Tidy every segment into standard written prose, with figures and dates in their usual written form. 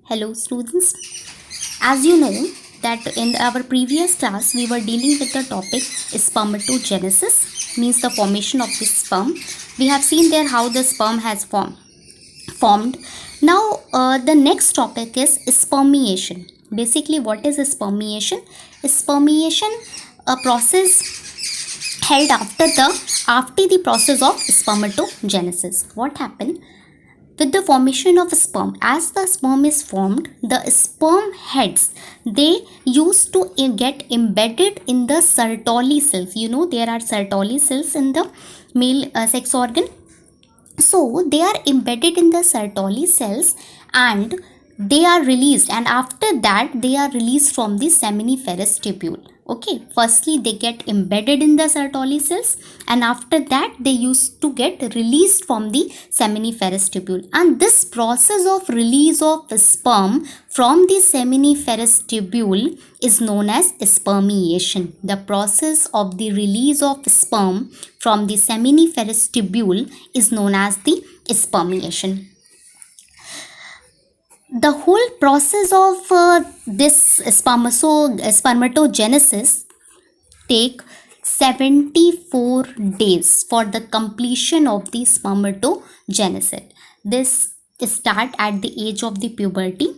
Hello students, as you know that in our previous class we were dealing with the topic spermatogenesis, means the formation of the sperm. We have seen there how the sperm has formed. Now the next topic is spermiation. Basically, what is spermiation? Spermiation, a process held after the process of spermatogenesis. What happened? With the formation of sperm, as the sperm is formed, the sperm heads, they used to get embedded in the Sertoli cells. You know, there are Sertoli cells in the male sex organ. So they are embedded in the Sertoli cells and they are released, and after that they are released from the seminiferous tubule. Okay, firstly they get embedded in the Sertoli cells and after that they used to get released from the seminiferous tubule, and this process of release of sperm from the seminiferous tubule is known as spermiation. The process of the release of sperm from the seminiferous tubule is known as the spermiation. The whole process of this spermatogenesis take 74 days for the completion of the spermatogenesis. This start at the age of the puberty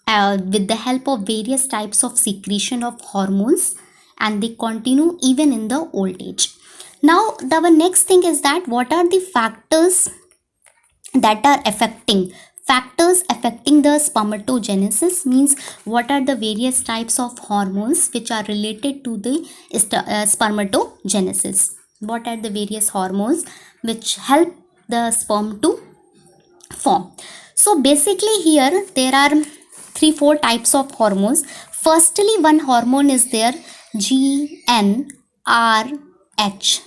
with the help of various types of secretion of hormones, and they continue even in the old age. Now the next thing is that what are the factors that are affecting the spermatogenesis, means what are the various types of hormones which are related to the spermatogenesis. What are the various hormones which help the sperm to form? So basically here there are 3-4 types of hormones. Firstly, one hormone is there, GnRH,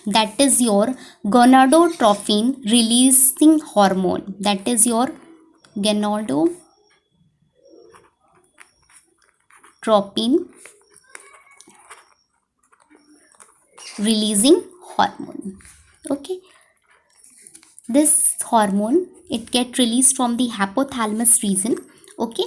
that is your gonadotropin releasing hormone. That is your gonadotropin releasing hormone. Okay, this hormone, it get released from the hypothalamus region, okay,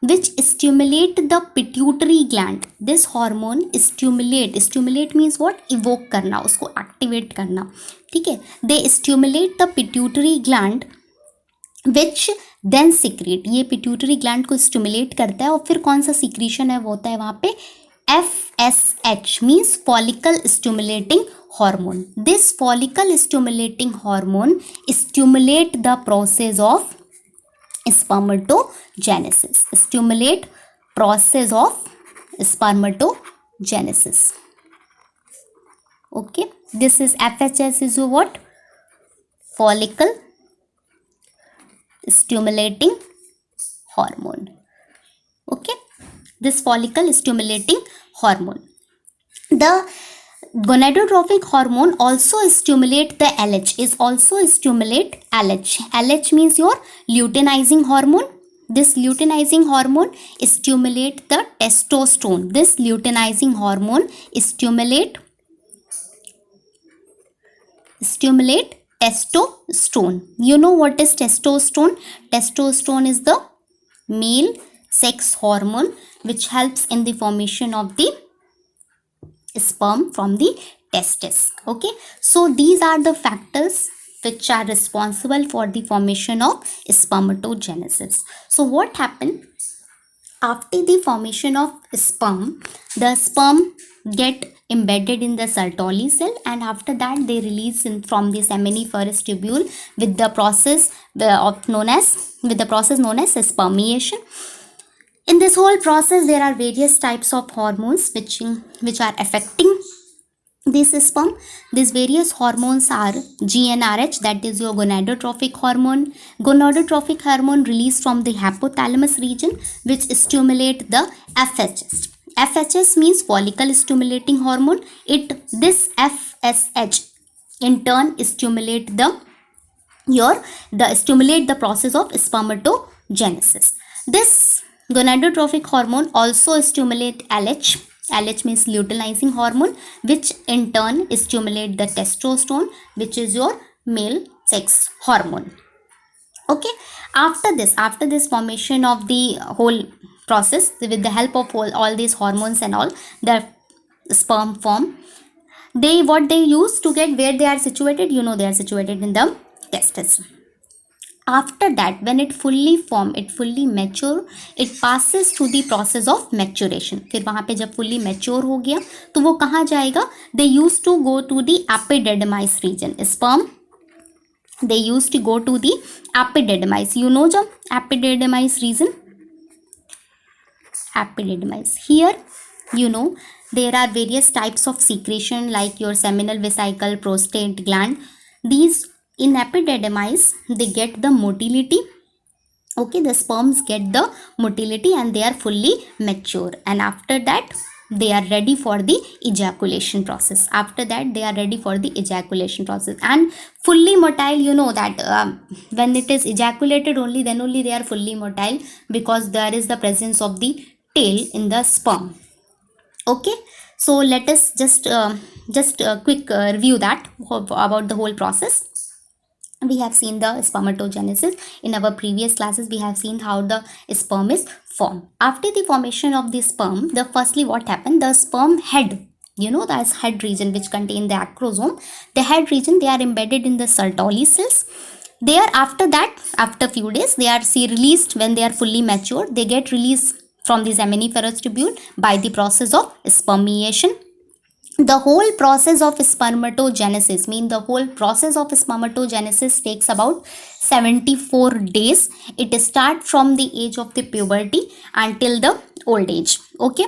which stimulate the pituitary gland. This hormone stimulate means what? Evoke करना, उसको activate करना, ठीक है. They stimulate the pituitary gland which then secrete. ये pituitary gland को stimulate करता है और फिर कौन सा secretion है वो होता है वहाँ पे FSH, means follicle stimulating hormone. This follicle stimulating hormone stimulate the process of spermatogenesis. Stimulate process of spermatogenesis. Okay, this is FHS is what? Follicle stimulating hormone. Okay, this follicle stimulating hormone. The gonadotrophic hormone also stimulate the LH, is also stimulate LH. LH means your luteinizing hormone. This luteinizing hormone stimulate the testosterone. This luteinizing hormone stimulate testosterone. You know what is testosterone? Testosterone is the male sex hormone which helps in the formation of the sperm from the testis. Okay, so these are the factors which are responsible for the formation of spermatogenesis. So what happened after the formation of sperm? The sperm get embedded in the Sertoli cell and after that they release from the seminiferous tubule with the process known as spermiation. In this whole process, there are various types of hormones which are affecting this sperm. These various hormones are GnRH, that is your gonadotrophic hormone. Gonadotrophic hormone released from the hypothalamus region which stimulate the FHS. FHS means follicle stimulating hormone. This FSH in turn stimulate the process of spermatogenesis. This gonadotrophic hormone also stimulate LH. LH means luteinizing hormone, which in turn stimulate the testosterone, which is your male sex hormone. Okay, after this formation of the whole process, with the help of all these hormones and all, the sperm form. They, what they use to get where they are situated, you know, they are situated in the testes. After that, when it fully form, it fully mature, it passes through the process of maturation. फिर वहाँ पे जब fully mature हो गया तो वो कहाँ जाएगा? They used to go to the epididymis region. Sperm, they used to go to the epididymis. You know the epididymis region? Epididymis. Here, you know, there are various types of secretion like your seminal vesicle, prostate gland. These, in epididymis, they get the motility. Okay, the sperms get the motility and they are fully mature, and after that they are ready for the ejaculation process. After that they are ready for the ejaculation process, and fully motile, you know that when it is ejaculated only, then only they are fully motile, because there is the presence of the tail in the sperm. Okay, so let us just quick review that about the whole process. We have seen the spermatogenesis in our previous classes. We have seen how the sperm is formed. After the formation of the sperm, the firstly what happened, the sperm head, you know, that's head region which contain the acrosome, the head region, they are embedded in the Sertoli cells. There, after that, after few days, they are released. When they are fully mature, they get released from the seminiferous tubule by the process of spermiation. The whole process of spermatogenesis, the whole process of spermatogenesis takes about 74 days. It starts from the age of the puberty until the old age. Okay,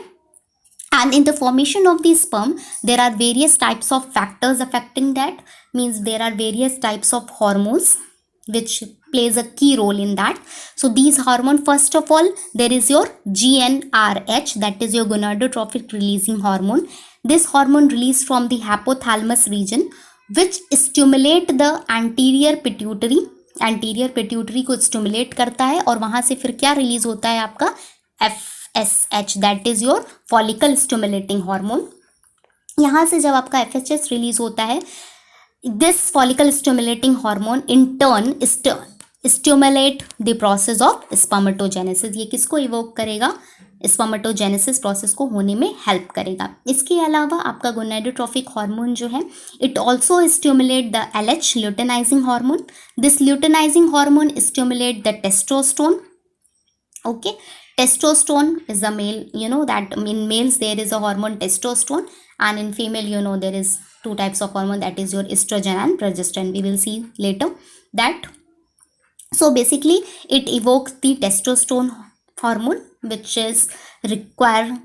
and in the formation of the sperm, there are various types of factors affecting that. There are various types of hormones which plays a key role in that. So these hormone, first of all, there is your GnRH, that is your gonadotrophic releasing hormone. This hormone released from the hypothalamus region, which stimulate the anterior pituitary. Anterior pituitary को stimulate करता है, और वहां से फिर क्या release होता है आपका? FSH, that is your follicle stimulating hormone. यहाँ से जब आपका FSH रिलीज होता है, this follicle stimulating hormone in turn stimulate the process of spermatogenesis. ये किसको इवोक करेगा? स्पर्मेटोजेनेसिस प्रोसेस को होने में हेल्प करेगा. इसके अलावा आपका गोनेडोट्रोफिक हार्मोन जो है, it also stimulate the LH, luteinising hormone. This luteinising hormone stimulate the testosterone. Okay, testosterone is a male, you know that in males there is a hormone testosterone, and in female, you know, there is two types of hormone, that is your estrogen and progesterone. We will see later that. So basically it evokes the testosterone hormone, which require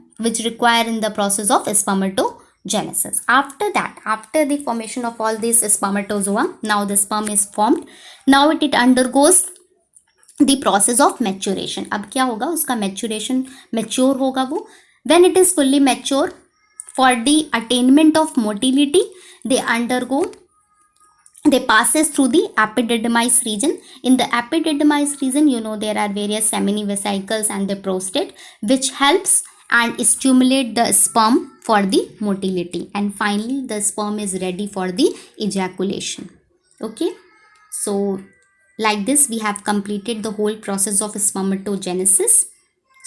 in the process of spermatogenesis. After that, after the formation of all these spermatozoa, now the sperm is formed. Now it undergoes the process of maturation. अब क्या होगा? उसका maturation, mature होगा वो. When it is fully mature, for the attainment of motility, they passes through the epididymis region. In the epididymis region, you know, there are various seminivesicles and the prostate, which helps and stimulate the sperm for the motility, and finally the sperm is ready for the ejaculation. Okay, so like this we have completed the whole process of spermatogenesis.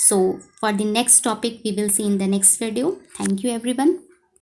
So for the next topic we will see in the next video. Thank you everyone.